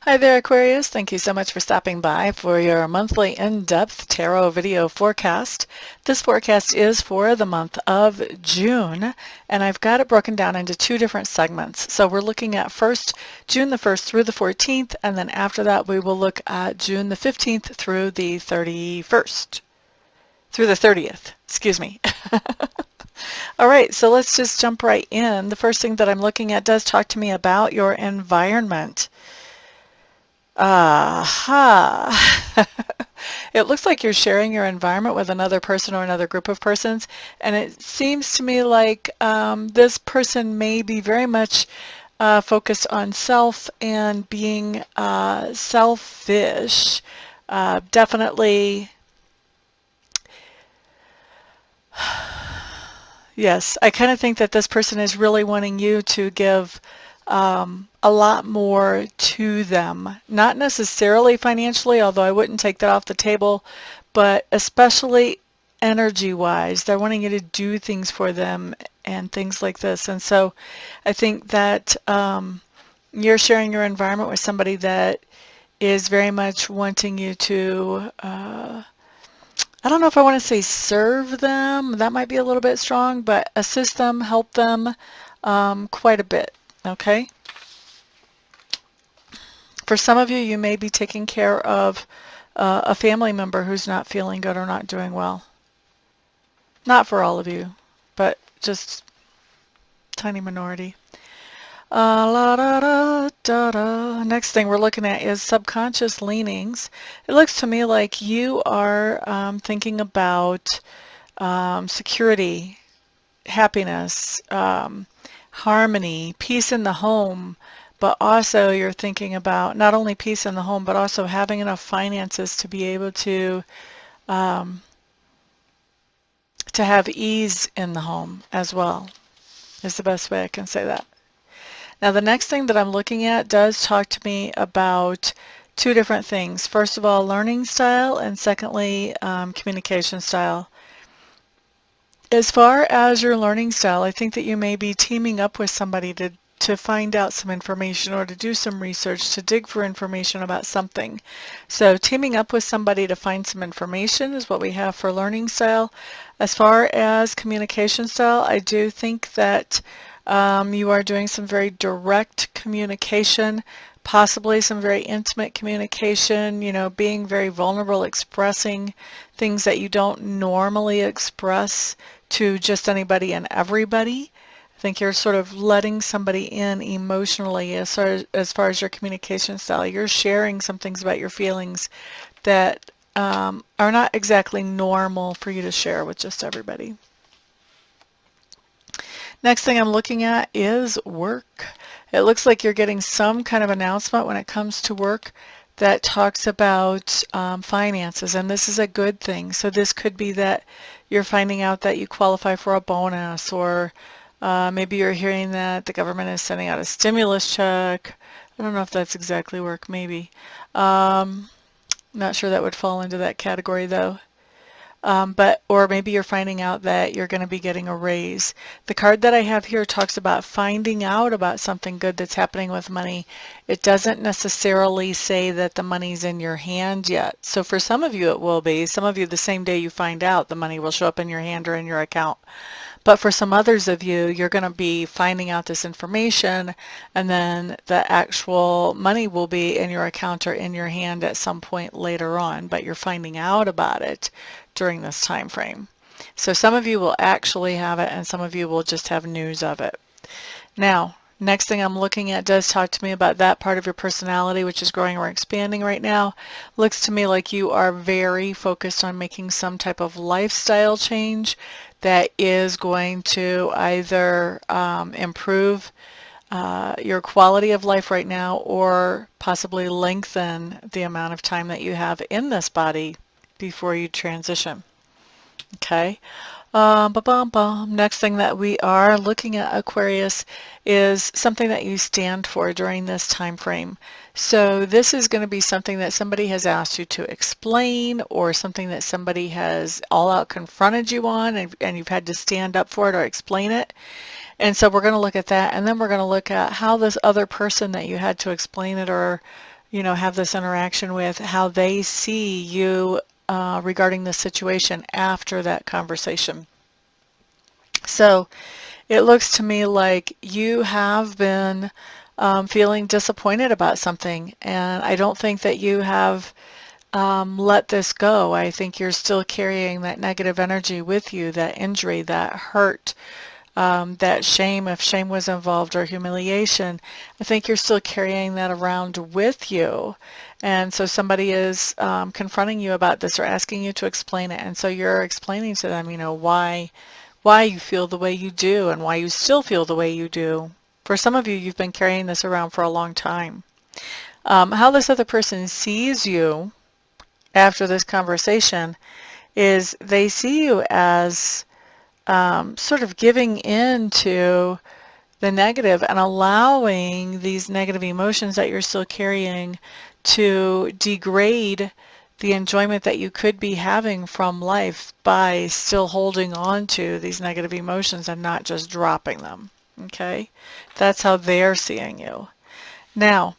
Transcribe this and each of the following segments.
Hi there, Aquarius. Thank you so much for stopping by for your monthly in-depth tarot video forecast. This forecast is for the month of June, and I've got it broken down into two different segments. So we're looking at June the 1st through the 14th, and then after that we will look at June the 15th through the 31st. Through the 30th, excuse me. All right, so let's just jump right in. The first thing that I'm looking at does talk to me about your environment. Aha. It looks like you're sharing your environment with another person or another group of persons, and it seems to me like this person may be very much focused on self and being selfish. Definitely, yes, I kind of think that this person is really wanting you to give a lot more to them. Not necessarily financially, although I wouldn't take that off the table, but especially energy-wise. They're wanting you to do things for them and things like this. And so I think that you're sharing your environment with somebody that is very much wanting you to, I don't know if I want to say serve them. That might be a little bit strong, but assist them, help them quite a bit. Okay? For some of you, you may be taking care of a family member who's not feeling good or not doing well. Not for all of you, but just tiny minority. La, da, da, da, da. Next thing we're looking at is subconscious leanings. It looks to me like you are thinking about security, happiness, harmony, peace in the home, but also you're thinking about not only peace in the home, but also having enough finances to be able um, to have ease in the home as well, is the best way I can say that. Now the next thing that I'm looking at does talk to me about two different things. First of all, learning style, and secondly, communication style. As far as your learning style, I think that you may be teaming up with somebody to find out some information or to do some research, to dig for information about something. So teaming up with somebody to find some information is what we have for learning style. As far as communication style, I do think that you are doing some very direct communication, possibly some very intimate communication, you know, being very vulnerable, expressing things that you don't normally express to just anybody and everybody. I think you're sort of letting somebody in emotionally as far as your communication style. You're sharing some things about your feelings that are not exactly normal for you to share with just everybody. Next thing I'm looking at is work. It looks like you're getting some kind of announcement when it comes to work that talks about finances, and this is a good thing. So this could be that you're finding out that you qualify for a bonus, or maybe you're hearing that the government is sending out a stimulus check. I don't know if that's exactly work, maybe. Not sure that would fall into that category though. Or maybe you're finding out that you're going to be getting a raise. The card that I have here talks about finding out about something good that's happening with money. It doesn't necessarily say that the money's in your hand yet. So for some of you it will be. Some of you, the same day you find out, the money will show up in your hand or in your account. But for some others of you, you're going to be finding out this information, and then the actual money will be in your account or in your hand at some point later on, but you're finding out about it during this time frame. So some of you will actually have it, and some of you will just have news of it. Now, next thing I'm looking at does talk to me about that part of your personality which is growing or expanding right now. Looks to me like you are very focused on making some type of lifestyle change that is going to either improve your quality of life right now or possibly lengthen the amount of time that you have in this body before you transition. Okay. Next thing that we are looking at, Aquarius, is something that you stand for during this time frame. So this is going to be something that somebody has asked you to explain, or something that somebody has all out confronted you on, and you've had to stand up for it or explain it. And so we're going to look at that, and then we're going to look at how this other person that you had to explain it or have this interaction with, how they see you regarding the situation after that conversation. So it looks to me like you have been feeling disappointed about something, and I don't think that you have let this go. I think you're still carrying that negative energy with you, that injury, that hurt, that shame, if shame was involved, or humiliation. I think you're still carrying that around with you. And so somebody is confronting you about this or asking you to explain it. And so you're explaining to them, why you feel the way you do and why you still feel the way you do. For some of you, you've been carrying this around for a long time. How this other person sees you after this conversation is they see you as sort of giving in to the negative and allowing these negative emotions that you're still carrying to degrade the enjoyment that you could be having from life by still holding on to these negative emotions and not just dropping them. Okay? That's how they're seeing you. Now,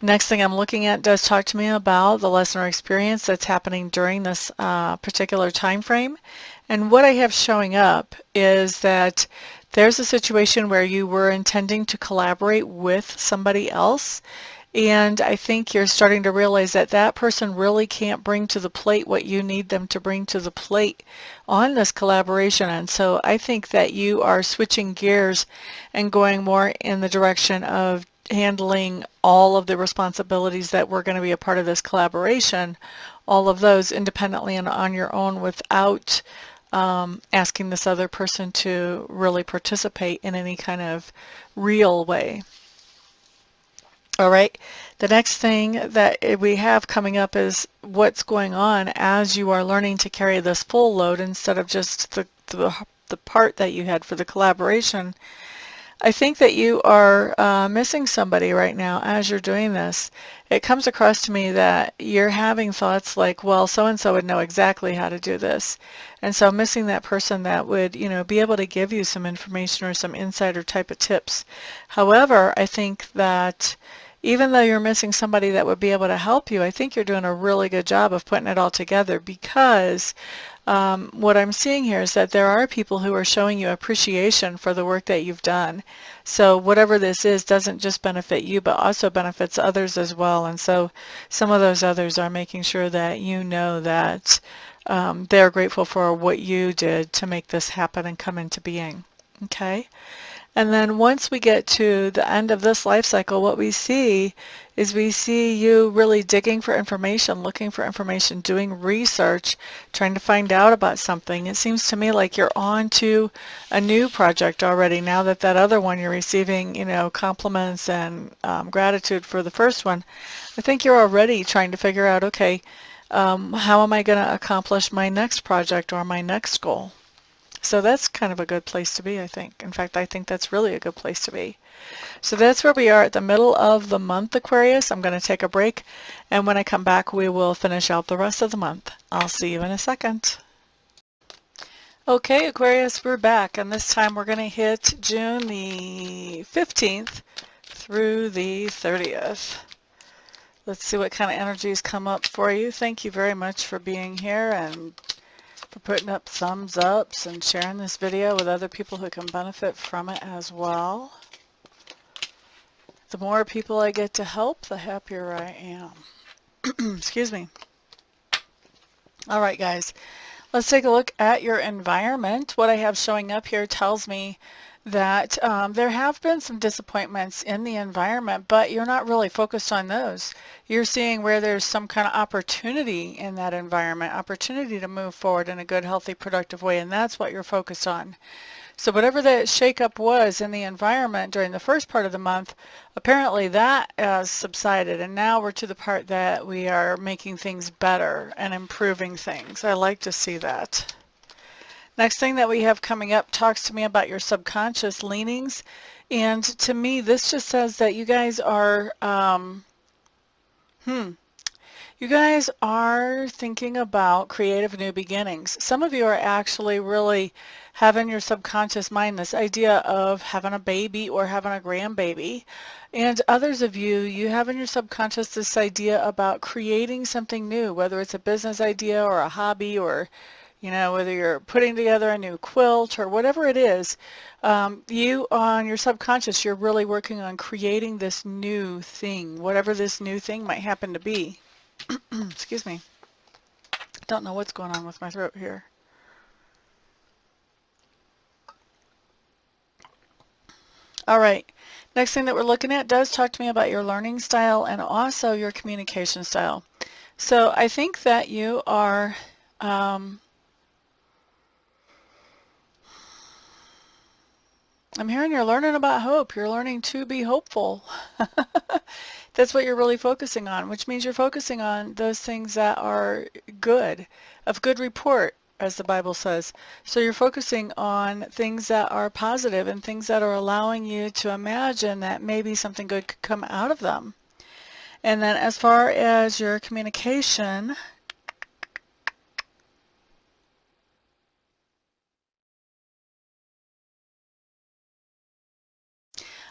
next thing I'm looking at does talk to me about the lesson or experience that's happening during this particular time frame. And what I have showing up is that there's a situation where you were intending to collaborate with somebody else, and I think you're starting to realize that that person really can't bring to the plate what you need them to bring to the plate on this collaboration. And so I think that you are switching gears and going more in the direction of handling all of the responsibilities that were going to be a part of this collaboration, all of those independently and on your own without asking this other person to really participate in any kind of real way. All right, the next thing that we have coming up is what's going on as you are learning to carry this full load instead of just the part that you had for the collaboration. I think that you are missing somebody right now as you're doing this. It comes across to me that you're having thoughts like, well, so-and-so would know exactly how to do this. And so I'm missing that person that would, be able to give you some information or some insider type of tips. However, I think that even though you're missing somebody that would be able to help you, I think you're doing a really good job of putting it all together, because what I'm seeing here is that there are people who are showing you appreciation for the work that you've done. So whatever this is doesn't just benefit you, but also benefits others as well. And so some of those others are making sure that you know that they're grateful for what you did to make this happen and come into being. Okay? And then once we get to the end of this life cycle, what we see is we see you really digging for information, looking for information, doing research, trying to find out about something. It seems to me like you're on to a new project already now that that other one you're receiving, compliments and gratitude for the first one. I think you're already trying to figure out, okay, how am I going to accomplish my next project or my next goal? So that's kind of a good place to be, I think. In fact, I think that's really a good place to be. So that's where we are at the middle of the month, Aquarius. I'm going to take a break, and when I come back, we will finish out the rest of the month. I'll see you in a second. Okay, Aquarius, we're back, and this time we're going to hit June the 15th through the 30th. Let's see what kind of energies come up for you. Thank you very much for being here and for putting up thumbs ups and sharing this video with other people who can benefit from it as well. The more people I get to help, the happier I am. Excuse me. All right, guys, let's take a look at your environment. What I have showing up here tells me that there have been some disappointments in the environment, but you're not really focused on those. You're seeing where there's some kind of opportunity in that environment, opportunity to move forward in a good, healthy, productive way, and that's what you're focused on. So whatever that shakeup was in the environment during the first part of the month, apparently that has subsided, and now we're to the part that we are making things better and improving things. I like to see that. Next thing that we have coming up talks to me about your subconscious leanings, and to me this just says that you guys are You guys are thinking about creative new beginnings. Some of you are actually really having your subconscious mind this idea of having a baby or having a grandbaby. And others of you, you have in your subconscious this idea about creating something new, whether it's a business idea or a hobby or whether you're putting together a new quilt or whatever it is, you on your subconscious, you're really working on creating this new thing, whatever this new thing might happen to be. Excuse me. Don't know what's going on with my throat here. All right. Next thing that we're looking at does talk to me about your learning style and also your communication style. So I think that you are I'm hearing you're learning about hope. You're learning to be hopeful. That's what you're really focusing on, which means you're focusing on those things that are good, of good report, as the Bible says. So you're focusing on things that are positive and things that are allowing you to imagine that maybe something good could come out of them. And then as far as your communication,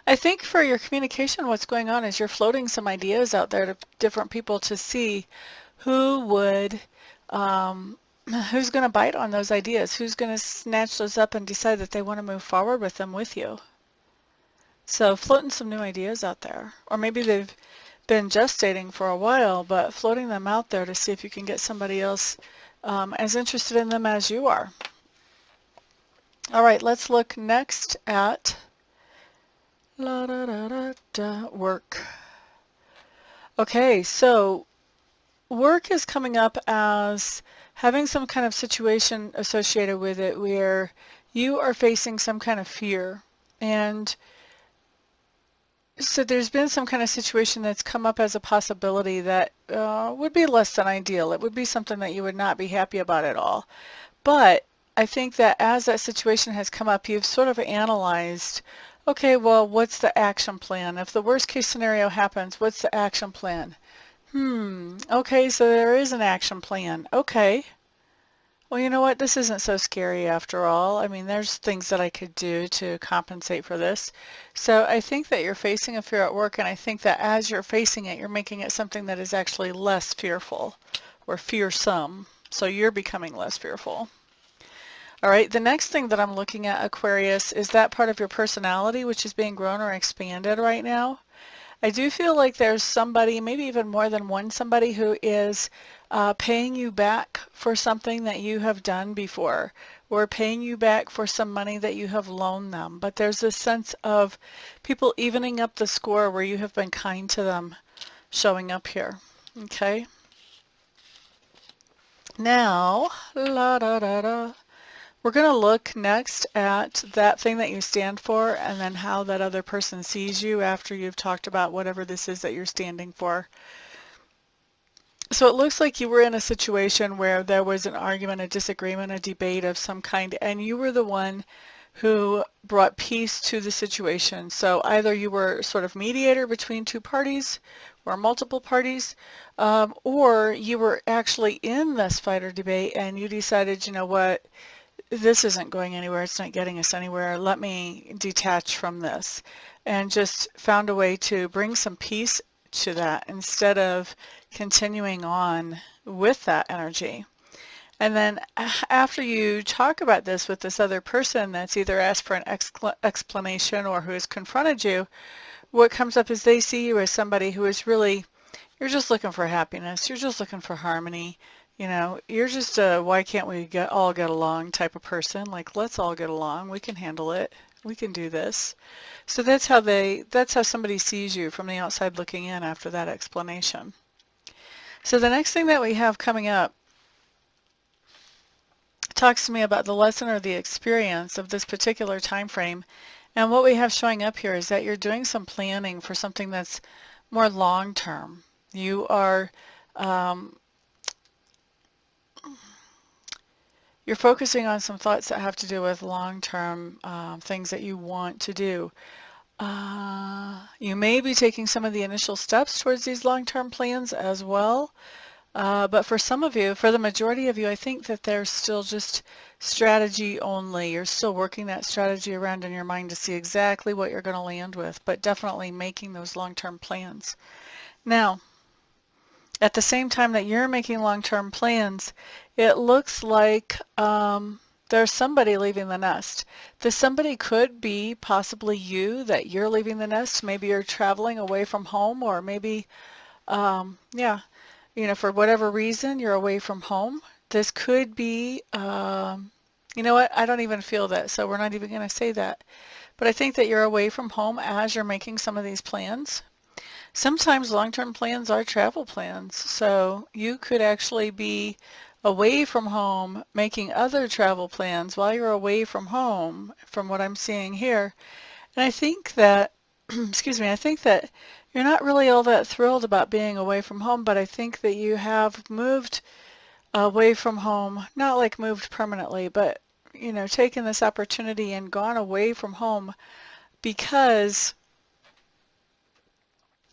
I think for your communication, what's going on is you're floating some ideas out there to different people to see who would, who's going to bite on those ideas, who's going to snatch those up and decide that they want to move forward with them with you. So floating some new ideas out there, or maybe they've been gestating for a while, but floating them out there to see if you can get somebody else as interested in them as you are. All right, let's look next at work. Okay, so work is coming up as having some kind of situation associated with it where you are facing some kind of fear. And so there's been some kind of situation that's come up as a possibility that would be less than ideal. It would be something that you would not be happy about at all. But I think that as that situation has come up, you've sort of analyzed, okay, well, what's the action plan? If the worst case scenario happens, what's the action plan? Okay, so there is an action plan. Okay. Well, you know what? This isn't so scary after all. I mean, there's things that I could do to compensate for this. So I think that you're facing a fear at work, and I think that as you're facing it, you're making it something that is actually less fearful or fearsome. So you're becoming less fearful. All right, the next thing that I'm looking at, Aquarius, is that part of your personality which is being grown or expanded right now. I do feel like there's somebody, maybe even more than one somebody, who is paying you back for something that you have done before, or paying you back for some money that you have loaned them. But there's this sense of people evening up the score where you have been kind to them showing up here. Okay. Now, we're going to look next at that thing that you stand for and then how that other person sees you after you've talked about whatever this is that you're standing for. So it looks like you were in a situation where there was an argument, a disagreement, a debate of some kind, and you were the one who brought peace to the situation. So either you were sort of mediator between two parties or multiple parties, or you were actually in this fight or debate and you decided, you know what, this isn't going anywhere, it's not getting us anywhere, let me detach from this, and just found a way to bring some peace to that instead of continuing on with that energy. And then after you talk about this with this other person that's either asked for an explanation or who has confronted you, what comes up is they see you as somebody who is really, you're just looking for happiness, you're just looking for harmony. You know, you're just a why can't we all get along type of person. Like, let's all get along. We can handle it. We can do this. So that's how somebody sees you from the outside looking in after that explanation. So the next thing that we have coming up talks to me about the lesson or the experience of this particular time frame. And what we have showing up here is that you're doing some planning for something that's more long term. You are you're focusing on some thoughts that have to do with long-term things that you want to do. You may be taking some of the initial steps towards these long-term plans as well. But for some of you, for the majority of you, I think that there's still just strategy only. You're still working that strategy around in your mind to see exactly what you're going to land with, but definitely making those long-term plans. Now, at the same time that you're making long-term plans, it looks like there's somebody leaving the nest. This somebody could be possibly you, that you're leaving the nest. Maybe you're traveling away from home, or maybe, yeah, you know, for whatever reason, you're away from home. This could be, you know what, I don't even feel that, so we're not even going to say that. But I think that you're away from home as you're making some of these plans. Sometimes long-term plans are travel plans, so you could actually be away from home making other travel plans while you're away from home, from what I'm seeing here. And I think that, excuse me, I think that you're not really all that thrilled about being away from home, but I think that you have moved away from home, not like moved permanently, but, you know, taken this opportunity and gone away from home because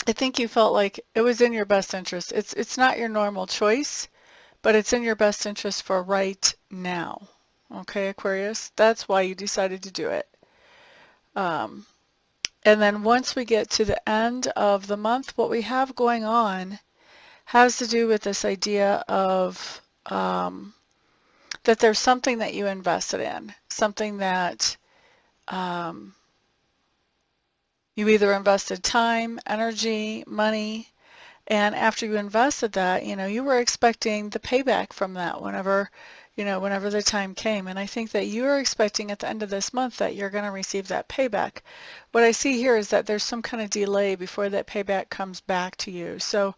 I think you felt like it was in your best interest. It's not your normal choice, but it's in your best interest for right now. Okay, Aquarius? That's why you decided to do it. Um, and then once we get to the end of the month, what we have going on has to do with this idea of that there's something that you invested in, something that you either invested time, energy, money, and after you invested that, you know, you were expecting the payback from that whenever, you know, whenever the time came. And I think that you are expecting at the end of this month that you're going to receive that payback. What I see here is that there's some kind of delay before that payback comes back to you. So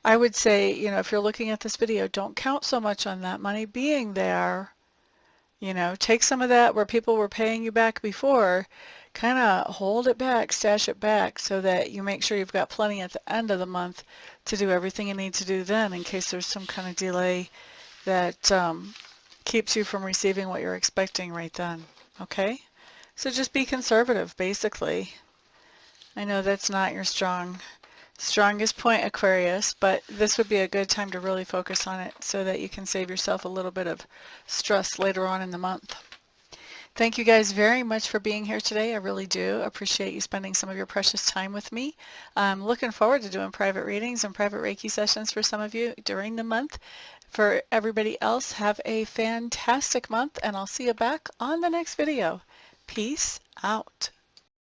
I would say, you know, if you're looking at this video, don't count so much on that money being there. You know, take some of that where people were paying you back before, kind of hold it back, stash it back so that you make sure you've got plenty at the end of the month to do everything you need to do then in case there's some kind of delay that keeps you from receiving what you're expecting right then. Okay? So just be conservative, basically. I know that's not your strongest point, Aquarius, but this would be a good time to really focus on it so that you can save yourself a little bit of stress later on in the month. Thank you guys very much for being here today. I really do appreciate you spending some of your precious time with me. I'm looking forward to doing private readings and private Reiki sessions for some of you during the month. For everybody else, have a fantastic month, and I'll see you back on the next video. Peace out.